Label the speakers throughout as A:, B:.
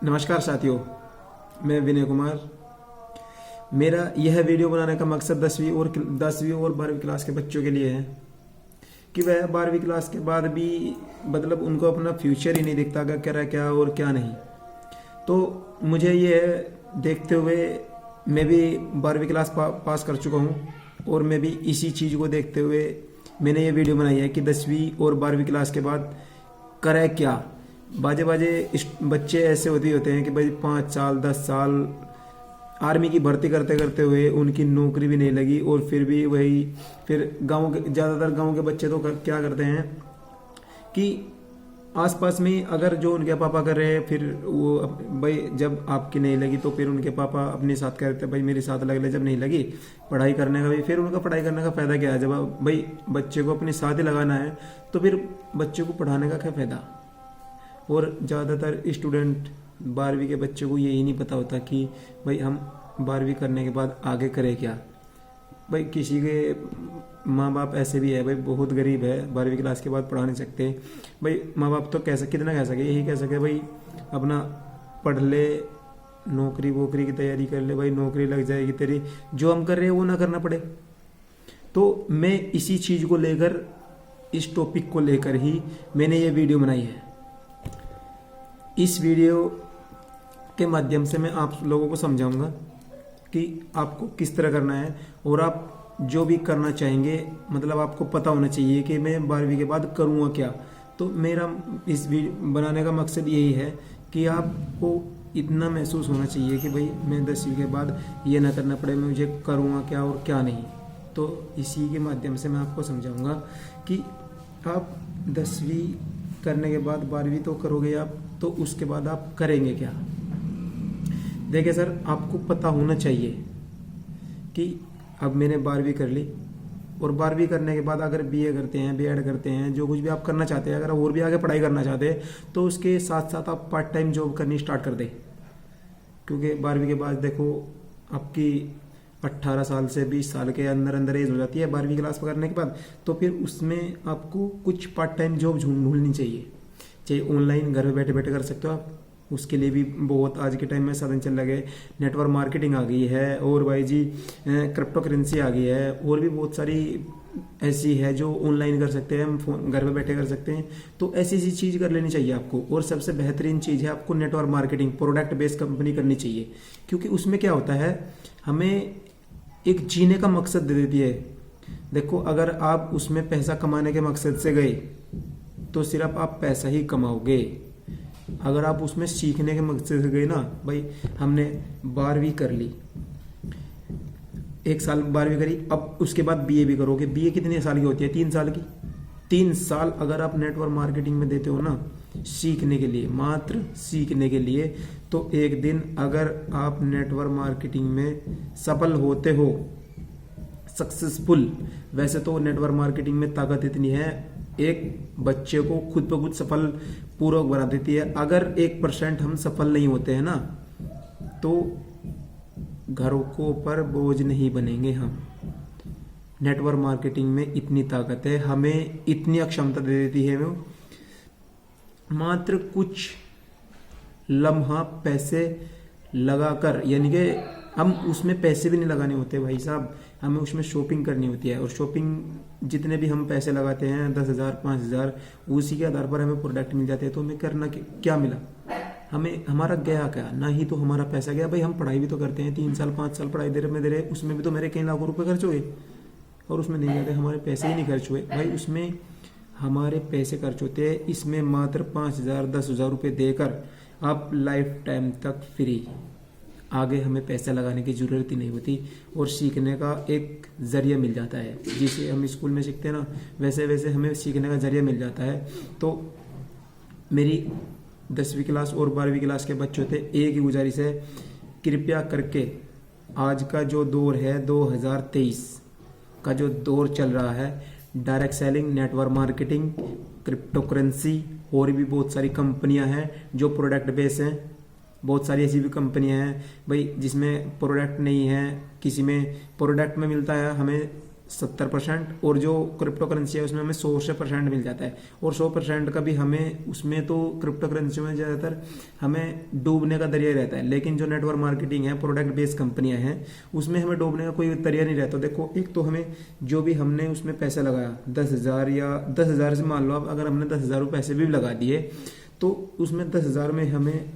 A: नमस्कार साथियों, मैं विनय कुमार। मेरा यह वीडियो बनाने का मकसद 10वीं और 12वीं क्लास के बच्चों के लिए है कि वह 12वीं क्लास के बाद भी मतलब उनको अपना फ्यूचर ही नहीं दिखता कि क्या क्या और क्या नहीं। तो मुझे ये देखते हुए मैं भी 12वीं क्लास पास कर चुका हूँ और मैं भी इसी चीज़ को देखते हुए मैंने ये वीडियो बनाई है कि 10वीं और 12वीं क्लास के बाद करे क्या। बाजे बच्चे ऐसे होते हैं कि भाई 5 साल 10 साल आर्मी की भर्ती करते करते हुए उनकी नौकरी भी नहीं लगी और फिर भी वही फिर ज़्यादातर गांव के बच्चे तो क्या करते हैं कि आसपास में अगर जो उनके पापा कर रहे हैं फिर वो भाई जब आपकी नहीं लगी तो फिर उनके पापा अपने साथ कह रहे थे भाई मेरे साथ लग ले, जब नहीं लगी पढ़ाई करने का भी फिर उनका पढ़ाई करने का फ़ायदा क्या है। जब भाई बच्चे को अपने साथ ही लगाना है तो फिर बच्चे को पढ़ाने का क्या फ़ायदा। और ज़्यादातर स्टूडेंट 12वीं के बच्चों को यही नहीं पता होता कि भाई हम 12वीं करने के बाद आगे करें क्या। भाई किसी के माँ बाप ऐसे भी है भाई बहुत गरीब है, 12वीं क्लास के बाद पढ़ा नहीं सकते। भाई माँ बाप तो कितना कह सके, यही कह सके भाई अपना पढ़ ले, नौकरी वोकरी की तैयारी कर ले, भाई नौकरी लग जाएगी तेरी, जो हम कर रहे हैं वो ना करना पड़े। तो मैं इसी चीज़ को लेकर, इस टॉपिक को लेकर ही मैंने ये वीडियो बनाई है। इस वीडियो के माध्यम से मैं आप लोगों को समझाऊंगा कि आपको किस तरह करना है और आप जो भी करना चाहेंगे मतलब आपको पता होना चाहिए कि मैं 12वीं के बाद करूँगा क्या। तो मेरा इस वीडियो बनाने का मकसद यही है कि आपको इतना महसूस होना चाहिए कि भाई मैं 10वीं के बाद ये ना करना पड़े, मैं मुझे करूँगा क्या और क्या नहीं। तो इसी के माध्यम से मैं आपको समझाऊँगा कि आप 10वीं करने के बाद 12वीं तो करोगे आप, तो उसके बाद आप करेंगे क्या। देखिए सर, आपको पता होना चाहिए कि अब मैंने 12वीं कर ली और 12वीं करने के बाद अगर बीए करते हैं, बीएड करते हैं, जो कुछ भी आप करना चाहते हैं, अगर और भी आगे पढ़ाई करना चाहते हैं तो उसके साथ साथ आप पार्ट टाइम जॉब करनी स्टार्ट कर दें। क्योंकि 12वीं के बाद देखो आपकी 18 साल से 20 साल के अंदर अंदर एज हो जाती है 12वीं क्लास करने के बाद। तो फिर उसमें आपको कुछ पार्ट टाइम जॉब ढूंढनी चाहिए, चाहे ऑनलाइन घर में बैठे बैठे कर सकते हो आप। उसके लिए भी बहुत आज के टाइम में साधन चल लगे, नेटवर्क मार्केटिंग आ गई है और भाई जी क्रिप्टो करेंसी आ गई है और भी बहुत सारी ऐसी है जो ऑनलाइन कर सकते हैं, हम फोन घर में बैठे कर सकते हैं। तो ऐसी ऐसी चीज़ कर लेनी चाहिए आपको। और सबसे बेहतरीन चीज़ है आपको network marketing, product based company करनी चाहिए। क्योंकि उसमें क्या होता है, हमें एक जीने का मकसद दे देती है। देखो अगर आप उसमें पैसा कमाने के मकसद से गए तो सिर्फ आप पैसा ही कमाओगे। अगर आप उसमें सीखने के मकसद से गए ना, भाई हमने 12वीं कर ली, 1 साल 12वीं करी, अब उसके बाद बीए भी करोगे। बीए कितने साल की होती है? 3 साल की। 3 साल अगर आप नेटवर्क मार्केटिंग में देते हो ना सीखने के लिए, मात्र सीखने के लिए, तो एक दिन अगर आप नेटवर्क मार्केटिंग में सफल होते हो, सक्सेसफुल, वैसे तो नेटवर्क मार्केटिंग में ताकत इतनी है एक बच्चे को खुद ब खुद सफल पूर्वक बना देती है। अगर 1% हम सफल नहीं होते हैं ना तो घरों को पर बोझ नहीं बनेंगे हम। नेटवर्क मार्केटिंग में इतनी ताकत है, हमें इतनी अक्षमता दे देती है वो, मात्र कुछ लम्हा पैसे लगाकर, यानी कि हम उसमें पैसे भी नहीं लगाने होते भाई साहब, हमें उसमें शॉपिंग करनी होती है। और शॉपिंग जितने भी हम पैसे लगाते हैं 10,000 5,000, उसी के आधार पर हमें प्रोडक्ट मिल जाते हैं। तो हमें करना क्या मिला, हमें हमारा गया क्या, ना ही तो हमारा पैसा गया। भाई हम पढ़ाई भी तो करते हैं, 3 साल 5 साल पढ़ाई दे रहे, उसमें भी तो मेरे कई लाखों रुपए खर्च हुए और उसमें नहीं जाते, हमारे पैसे ही नहीं खर्च हुए। भाई उसमें हमारे पैसे खर्च होते हैं, इसमें मात्र 5,000 10,000 रुपये देकर आप लाइफ टाइम तक फ्री। आगे हमें पैसा लगाने की ज़रूरत ही नहीं होती और सीखने का एक ज़रिया मिल जाता है। जिसे हम स्कूल में सीखते हैं ना, वैसे वैसे हमें सीखने का ज़रिया मिल जाता है। तो मेरी 10वीं क्लास और 12वीं क्लास के बच्चों थे, एक ही गुजारिश है, कृपया करके आज का जो दौर है 2023 का जो दौर चल रहा है, direct selling, network marketing, crypto currency और भी बहुत सारी कंपनियां हैं जो प्रोडक्ट बेस हैं। बहुत सारी ऐसी भी कंपनियां हैं भाई जिसमें प्रोडक्ट नहीं है, किसी में प्रोडक्ट में मिलता है हमें 70% और जो क्रिप्टो करेंसी है उसमें हमें 100% मिल जाता है। और 100% का भी हमें उसमें तो क्रिप्टो करेंसी में ज़्यादातर हमें डूबने का दरिया रहता है, लेकिन जो नेटवर्क मार्केटिंग है, प्रोडक्ट बेस्ड कंपनियां हैं, उसमें हमें डूबने का कोई दरिया नहीं रहता। देखो, एक तो हमें जो भी हमने उसमें पैसा लगाया 10,000 या 10,000 से मान लो आप, अगर हमने 10,000 पैसे भी लगा दिए तो उसमें 10,000 में हमें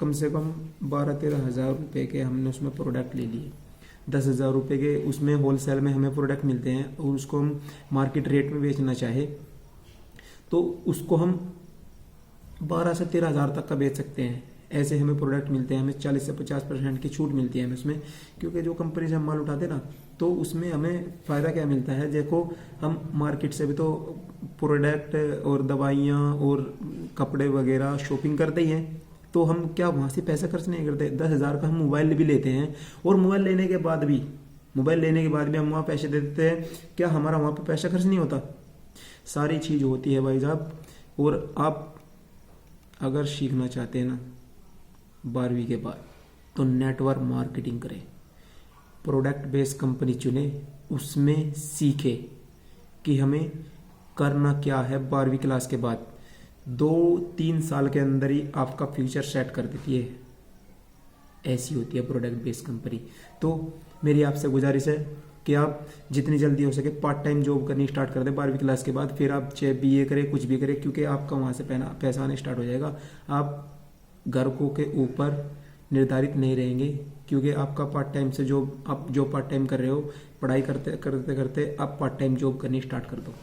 A: कम से कम 12-13 हज़ार रुपये के हमने उसमें प्रोडक्ट ले लिए। 10,000 रुपये के उसमें होलसेल में हमें प्रोडक्ट मिलते हैं और उसको हम मार्केट रेट में बेचना चाहे तो उसको हम 12 से 13 हज़ार तक का बेच सकते हैं। ऐसे हमें प्रोडक्ट मिलते हैं, हमें 40 से 50% की छूट मिलती है हमें उसमें, क्योंकि जो कंपनी से हम माल उठाते हैं ना, तो उसमें हमें फ़ायदा क्या मिलता है। देखो, हम मार्केट से भी तो प्रोडक्ट और दवाइयाँ और कपड़े वगैरह शॉपिंग करते ही हैं, तो हम क्या वहाँ से पैसा खर्च नहीं करते। 10,000 का हम मोबाइल भी लेते हैं और मोबाइल लेने के बाद भी हम वहाँ पैसे दे देते हैं, क्या हमारा वहाँ पे पैसा खर्च नहीं होता? सारी चीज़ होती है भाई साहब। और आप अगर सीखना चाहते हैं ना 12वीं के बाद, तो नेटवर्क मार्केटिंग करें, प्रोडक्ट बेस्ड कंपनी चुने, उसमें सीखे कि हमें करना क्या है। 12वीं क्लास के बाद 2-3 साल के अंदर ही आपका फ्यूचर सेट कर देती है, ऐसी होती है प्रोडक्ट बेस्ड कंपनी। तो मेरी आपसे गुजारिश है कि आप जितनी जल्दी हो सके पार्ट टाइम जॉब करनी स्टार्ट कर दें 12वीं क्लास के बाद। फिर आप चाहे BA करें, कुछ भी करें, क्योंकि आपका वहाँ से पैसा आने स्टार्ट हो जाएगा। आप घर को के ऊपर निर्धारित नहीं रहेंगे, क्योंकि आपका पार्ट टाइम से जॉब, आप जो पार्ट टाइम कर रहे हो, पढ़ाई करते करते करते आप पार्ट टाइम जॉब करनी स्टार्ट कर दो।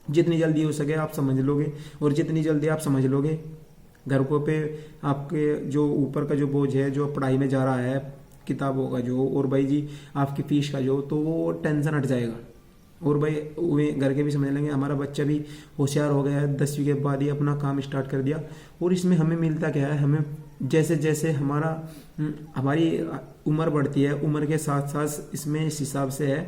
A: जितनी जल्दी हो सके आप समझ लोगे, और जितनी जल्दी आप समझ लोगे, घर को पे आपके जो ऊपर का जो बोझ है, जो पढ़ाई में जा रहा है, किताबों का जो, और भाई जी आपकी फीस का जो, तो वो टेंशन हट जाएगा। और भाई वे घर के भी समझ लेंगे हमारा बच्चा भी होशियार हो गया है, 10वीं के बाद ही अपना काम स्टार्ट कर दिया। और इसमें हमें मिलता क्या है, हमें जैसे जैसे हमारी उम्र बढ़ती है, उम्र के साथ साथ इसमें इस हिसाब से है,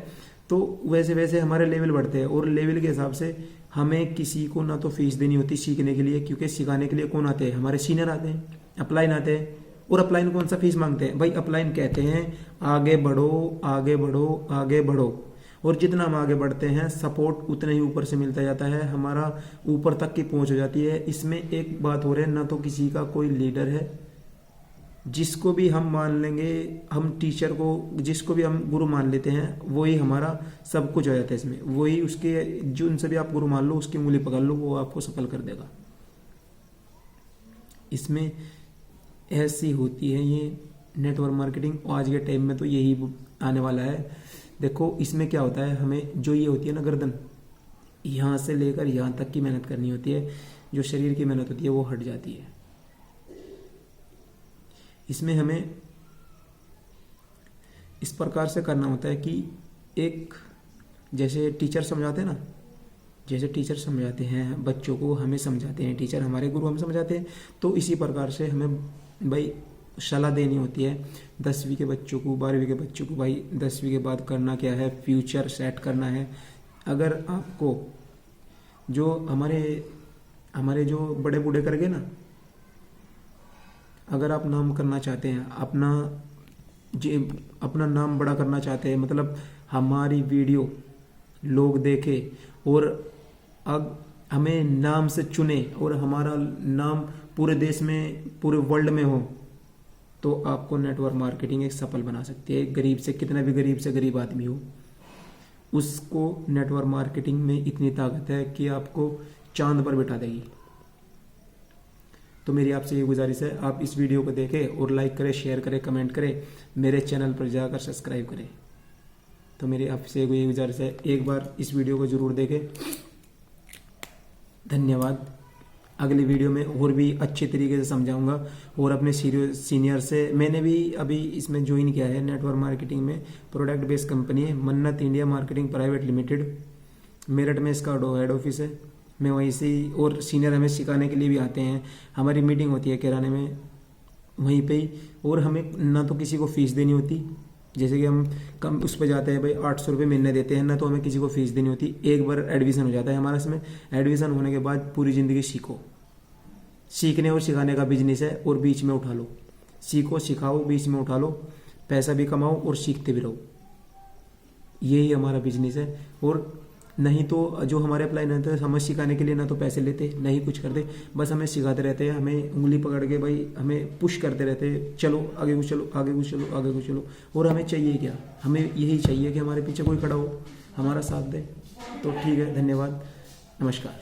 A: तो वैसे वैसे हमारे लेवल बढ़ते हैं। और लेवल के हिसाब से हमें किसी को ना तो फीस देनी होती सीखने के लिए, क्योंकि सिखाने के लिए कौन आते हैं, हमारे सीनियर आते हैं, अपलाइन आते हैं। और अपलाइन कौन सा फीस मांगते हैं भाई? अपलाइन कहते हैं आगे बढ़ो, आगे बढ़ो, आगे बढ़ो। और जितना हम आगे बढ़ते हैं सपोर्ट उतना ही ऊपर से मिलता जाता है, हमारा ऊपर तक की पहुंच हो जाती है। इसमें एक बात हो रही है, ना तो किसी का कोई लीडर है, जिसको भी हम मान लेंगे, हम टीचर को जिसको भी हम गुरु मान लेते हैं, वही हमारा सब कुछ हो जाता है। इसमें वही उसके, जो उनसे भी आप गुरु मान लो, उसकी उंगली पकड़ लो, वो आपको सफल कर देगा। इसमें ऐसी होती है ये नेटवर्क मार्केटिंग। आज के टाइम में तो यही आने वाला है। देखो, इसमें क्या होता है, हमें जो ये होती है ना गर्दन, यहाँ से लेकर यहाँ तक की मेहनत करनी होती है, जो शरीर की मेहनत होती है वो हट जाती है। इसमें हमें इस प्रकार से करना होता है कि एक, जैसे टीचर समझाते हैं ना, जैसे टीचर समझाते हैं बच्चों को, हमें समझाते हैं टीचर, हमारे गुरु हमें समझाते हैं, तो इसी प्रकार से हमें भाई सलाह देनी होती है 10वीं के बच्चों को, 12वीं के बच्चों को। भाई 10वीं के बाद करना क्या है, फ्यूचर सेट करना है। अगर आपको जो हमारे जो बड़े बूढ़े कर गए ना, अगर आप नाम करना चाहते हैं, अपना नाम बड़ा करना चाहते हैं, मतलब हमारी वीडियो लोग देखे और अब हमें नाम से चुने और हमारा नाम पूरे देश में, पूरे वर्ल्ड में हो, तो आपको नेटवर्क मार्केटिंग एक सफल बना सकती है। गरीब से, कितना भी गरीब से गरीब आदमी हो, उसको नेटवर्क मार्केटिंग में इतनी ताकत है कि आपको चांद पर बिठा देगी। तो मेरी आपसे ये गुजारिश है, आप इस वीडियो को देखें और लाइक करें, शेयर करें, कमेंट करें, मेरे चैनल पर जाकर सब्सक्राइब करें। तो मेरी आपसे ये गुजारिश है, एक बार इस वीडियो को जरूर देखें। धन्यवाद। अगली वीडियो में और भी अच्छे तरीके से समझाऊंगा। और अपने सीनियर से, मैंने भी अभी इसमें ज्वाइन किया है नेटवर्क मार्केटिंग में, प्रोडक्ट बेस्ड कंपनी है, मन्नत India marketing private limited, Meerut में इसका हेड ऑफिस है। मैं वहीं से, और सीनियर हमें सिखाने के लिए भी आते हैं, हमारी मीटिंग होती है किराने में वहीं पे ही। और हमें ना तो किसी को फीस देनी होती, जैसे कि हम कम उस पर जाते हैं भाई 800 रुपये महीने देते हैं, ना तो हमें किसी को फीस देनी होती। एक बार एडमिशन हो जाता है हमारा इसमें, एडमिशन होने के बाद पूरी ज़िंदगी सीखो। सीखने और सिखाने का बिजनेस है, और बीच में उठा लो, सीखो सिखाओ, बीच में उठा लो, पैसा भी कमाओ और सीखते भी रहो। यही हमारा बिजनेस है। और नहीं तो जो हमारे अप्लाई नहीं थे हमें सिखाने के लिए ना तो पैसे लेते नहीं कुछ करते, बस हमें सिखाते रहते हैं, हमें उंगली पकड़ के भाई हमें पुश करते रहते हैं, चलो आगे को चलो आगे को चलो आगे को चलो। और हमें चाहिए क्या, हमें यही चाहिए कि हमारे पीछे कोई खड़ा हो, हमारा साथ दे। तो ठीक है, धन्यवाद, नमस्कार।